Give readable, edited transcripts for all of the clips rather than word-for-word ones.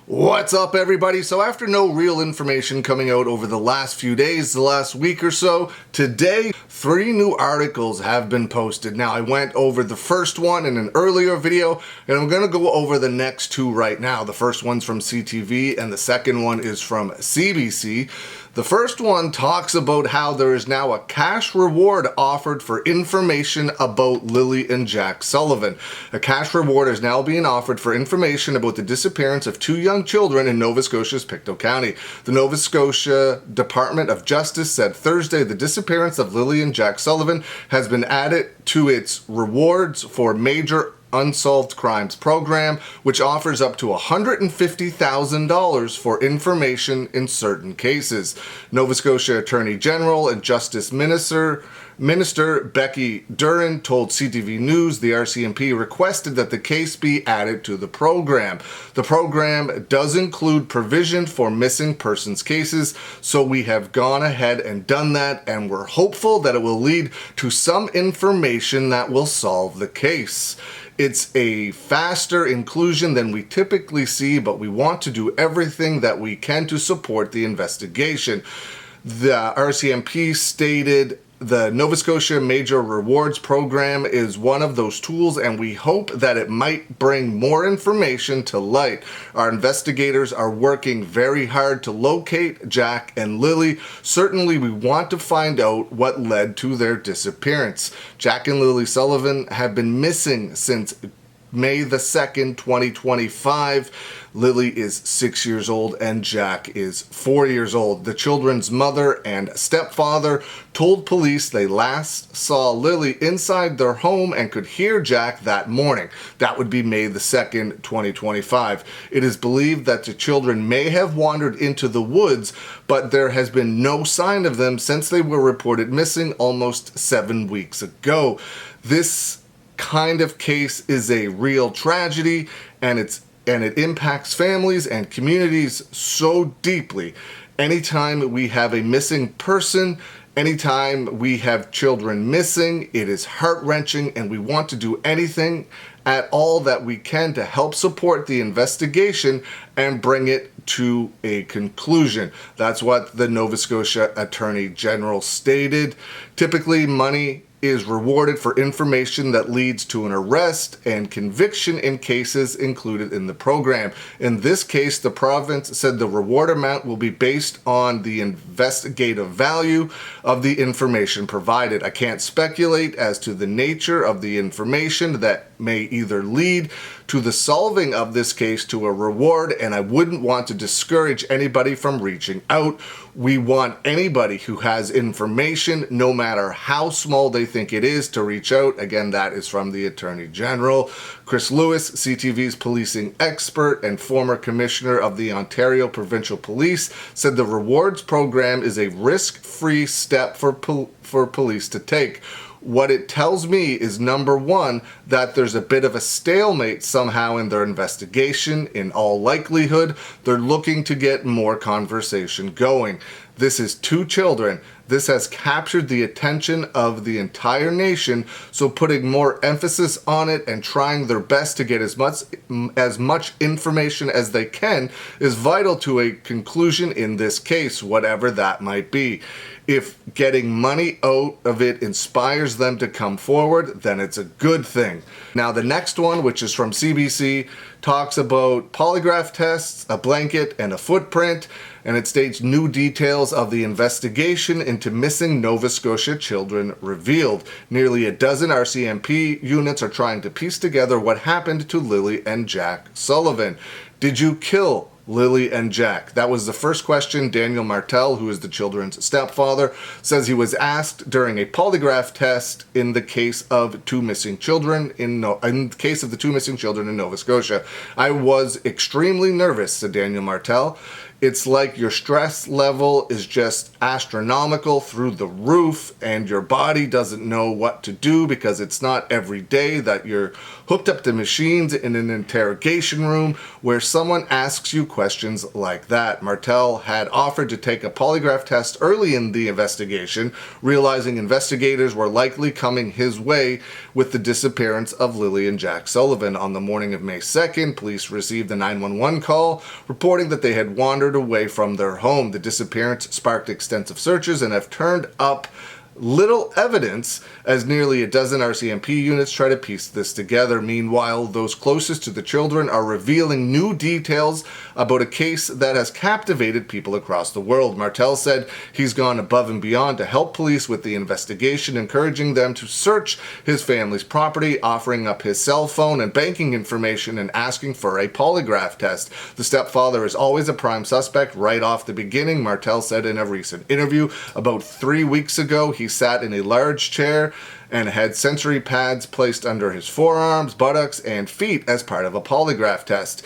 What's up, everybody? So after no real information coming out over the last few days, the last week or so, today 3 new articles have been posted. Now, I went over the first one in an earlier video, and I'm going to go over the next 2 right now. The first one's from CTV, and the second one is from CBC. The first one talks about how there is now a cash reward offered for information about Lily and Jack Sullivan. A cash reward is now being offered for information about the disappearance of 2 young children in Nova Scotia's Pictou County. The Nova Scotia Department of Justice said Thursday the disappearance of Lily and Jack Sullivan has been added to its rewards for major unsolved crimes program, which offers up to $150,000 for information in certain cases. Nova Scotia Attorney General and Justice Minister Becky Duren told CTV News the RCMP requested that the case be added to the program. The program does include provision for missing persons cases, so we have gone ahead and done that, and we're hopeful that it will lead to some information that will solve the case. It's a faster inclusion than we typically see, but we want to do everything that we can to support the investigation. The RCMP stated the Nova Scotia Major Rewards Program is one of those tools, and we hope that it might bring more information to light. Our investigators are working very hard to locate Jack and Lily. Certainly, we want to find out what led to their disappearance. Jack and Lily Sullivan have been missing since May the 2nd, 2025. Lily is 6 years old and Jack is 4 years old. The children's mother and stepfather told police they last saw Lily inside their home and could hear Jack that morning. That would be May the 2nd, 2025. It is believed that the children may have wandered into the woods, but there has been no sign of them since they were reported missing almost 7 weeks ago. This kind of case is a real tragedy, and it impacts families and communities so deeply. Anytime we have a missing person, anytime we have children missing, it is heart-wrenching, and we want to do anything at all that we can to help support the investigation and bring it to a conclusion. That's what the Nova Scotia Attorney General stated. Typically, money is rewarded for information that leads to an arrest and conviction in cases included in the program. In this case, the province said the reward amount will be based on the investigative value of the information provided. I can't speculate as to the nature of the information that may either lead to the solving of this case to a reward, and I wouldn't want to discourage anybody from reaching out. We want anybody who has information, no matter how small they think it is, to reach out. Again, that is from the Attorney General. Chris Lewis, CTV's policing expert and former commissioner of the Ontario Provincial Police, said the rewards program is a risk-free step for police to take. What it tells me is, number one, that there's a bit of a stalemate somehow in their investigation. In all likelihood, they're looking to get more conversation going. This is 2 children. This has captured the attention of the entire nation, so putting more emphasis on it and trying their best to get as much information as they can is vital to a conclusion in this case, whatever that might be. If getting money out of it inspires them to come forward, then it's a good thing. Now, the next one, which is from CBC, talks about polygraph tests, a blanket, and a footprint, and it states new details of the investigation into missing Nova Scotia children revealed. Nearly a dozen RCMP units are trying to piece together what happened to Lily and Jack Sullivan. Did you kill Lily and Jack? That was the first question Daniel Martell, who is the children's stepfather, says he was asked during a polygraph test in the case of 2 missing children in the case of the 2 missing children in Nova Scotia. I was extremely nervous, said Daniel Martell. It's like your stress level is just astronomical through the roof, and your body doesn't know what to do because it's not every day that you're hooked up to machines in an interrogation room where someone asks you questions like that. Martell had offered to take a polygraph test early in the investigation, realizing investigators were likely coming his way with the disappearance of Lily and Jack Sullivan. On the morning of May 2nd, police received a 911 call reporting that they had wandered away from their home. The disappearance sparked extensive searches and have turned up little evidence as nearly a dozen RCMP units try to piece this together. Meanwhile, those closest to the children are revealing new details about a case that has captivated people across the world. Martell said he's gone above and beyond to help police with the investigation, encouraging them to search his family's property, offering up his cell phone and banking information, and asking for a polygraph test. The stepfather is always a prime suspect right off the beginning, Martell said in a recent interview. About 3 weeks ago, he sat in a large chair and had sensory pads placed under his forearms, buttocks, and feet as part of a polygraph test.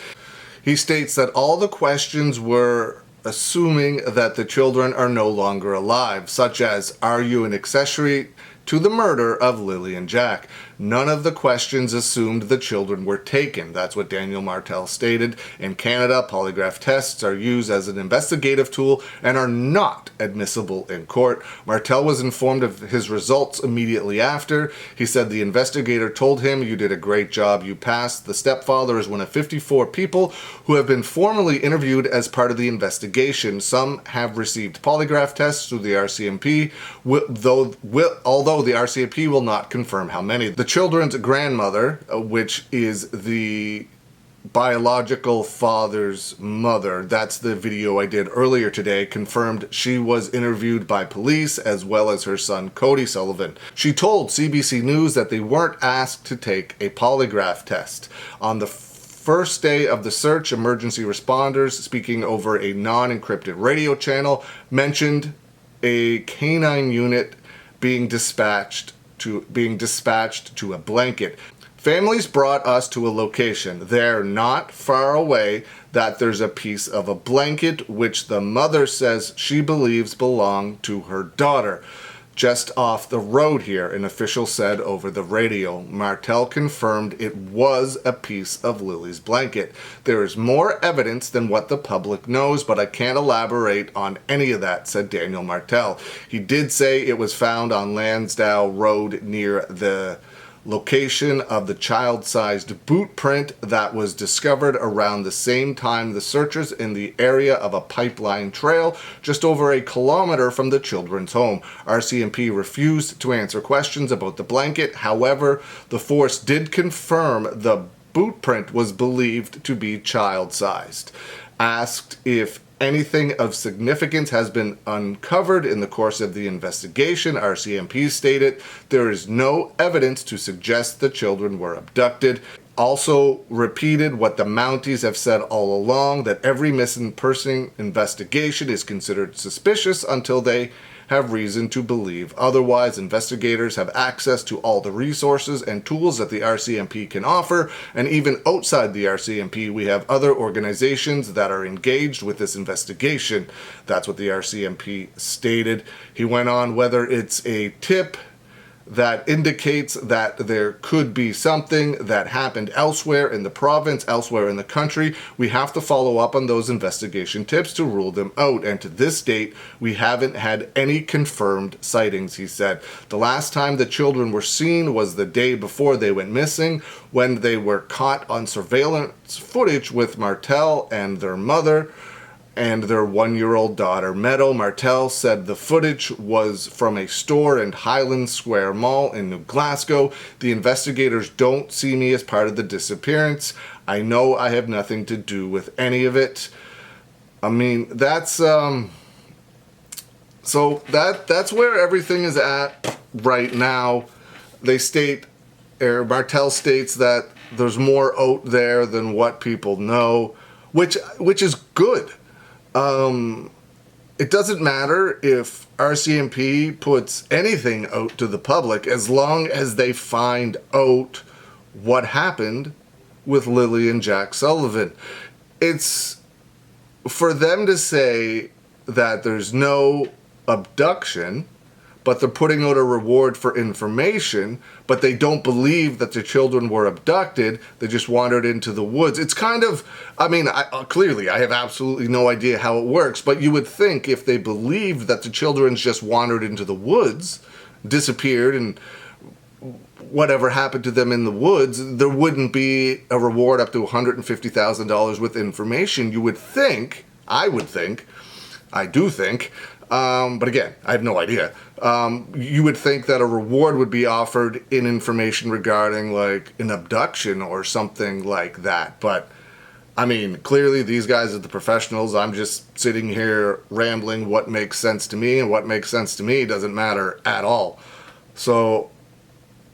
He states that all the questions were assuming that the children are no longer alive, such as, are you an accessory to the murder of Lily and Jack? None of the questions assumed the children were taken. That's what Daniel Martell stated. In Canada, polygraph tests are used as an investigative tool and are not admissible in court. Martell was informed of his results immediately after. He said the investigator told him, "You did a great job, you passed." The stepfather is one of 54 people who have been formally interviewed as part of the investigation. Some have received polygraph tests through the RCMP, although the RCMP will not confirm how many. The children's grandmother, which is the biological father's mother, that's the video I did earlier today, confirmed she was interviewed by police as well as her son Cody Sullivan. She told CBC News that they weren't asked to take a polygraph test. On the first day of the search, emergency responders, speaking over a non-encrypted radio channel, mentioned a canine unit being dispatched to a blanket. Families brought us to a location. They're not far away that there's a piece of a blanket which the mother says she believes belonged to her daughter. Just off the road here, an official said over the radio. Martell confirmed it was a piece of Lily's blanket. There is more evidence than what the public knows, but I can't elaborate on any of that, said Daniel Martell. He did say it was found on Lansdowne Road near the location of the child-sized boot print that was discovered around the same time the searchers in the area of a pipeline trail just over a kilometer from the children's home. RCMP refused to answer questions about the blanket. However, the force did confirm the boot print was believed to be child-sized. Asked if anything of significance has been uncovered in the course of the investigation, RCMP stated there is no evidence to suggest the children were abducted. Also repeated what the Mounties have said all along, that every missing person investigation is considered suspicious until they have reason to believe otherwise. Investigators have access to all the resources and tools that the RCMP can offer, and even outside the RCMP, we have other organizations that are engaged with this investigation. That's what the RCMP stated. He went on, whether it's a tip that indicates that there could be something that happened elsewhere in the province, elsewhere in the country, we have to follow up on those investigation tips to rule them out. And to this date, we haven't had any confirmed sightings, he said. The last time the children were seen was the day before they went missing, when they were caught on surveillance footage with Martell and their mother and their 1-year-old daughter. Meadow Martell said the footage was from a store in Highland Square Mall in New Glasgow. The investigators don't see me as part of the disappearance. I know I have nothing to do with any of it. I mean, that's so that's where everything is at right now. They state, Martell states that there's more out there than what people know, which is good. It doesn't matter if RCMP puts anything out to the public as long as they find out what happened with Lily and Jack Sullivan. It's for them to say that there's no abduction, but they're putting out a reward for information, but they don't believe that the children were abducted, they just wandered into the woods. It's kind of, I mean, clearly I have absolutely no idea how it works, but you would think if they believed that the children just wandered into the woods, disappeared, and whatever happened to them in the woods, there wouldn't be a reward up to $150,000 with information. You would think, I would think, I do think, but again, I have no idea. You would think that a reward would be offered in information regarding like an abduction or something like that. But I mean, clearly these guys are the professionals. I'm just sitting here rambling what makes sense to me, and what makes sense to me doesn't matter at all. So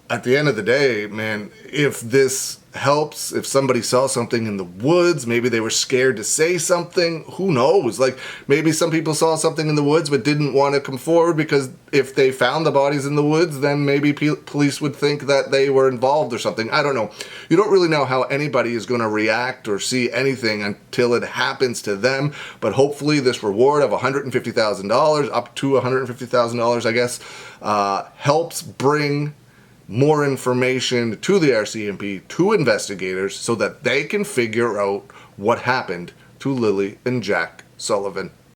at the end of the day, man, if this helps, if somebody saw something in the woods, maybe they were scared to say something, who knows? Like, maybe some people saw something in the woods but didn't want to come forward because if they found the bodies in the woods, then maybe police would think that they were involved or something. I don't know. You don't really know how anybody is going to react or see anything until it happens to them, but hopefully this reward of $150,000, up to $150,000, I guess, helps bring more information to the RCMP, to investigators, so that they can figure out what happened to Lily and Jack Sullivan.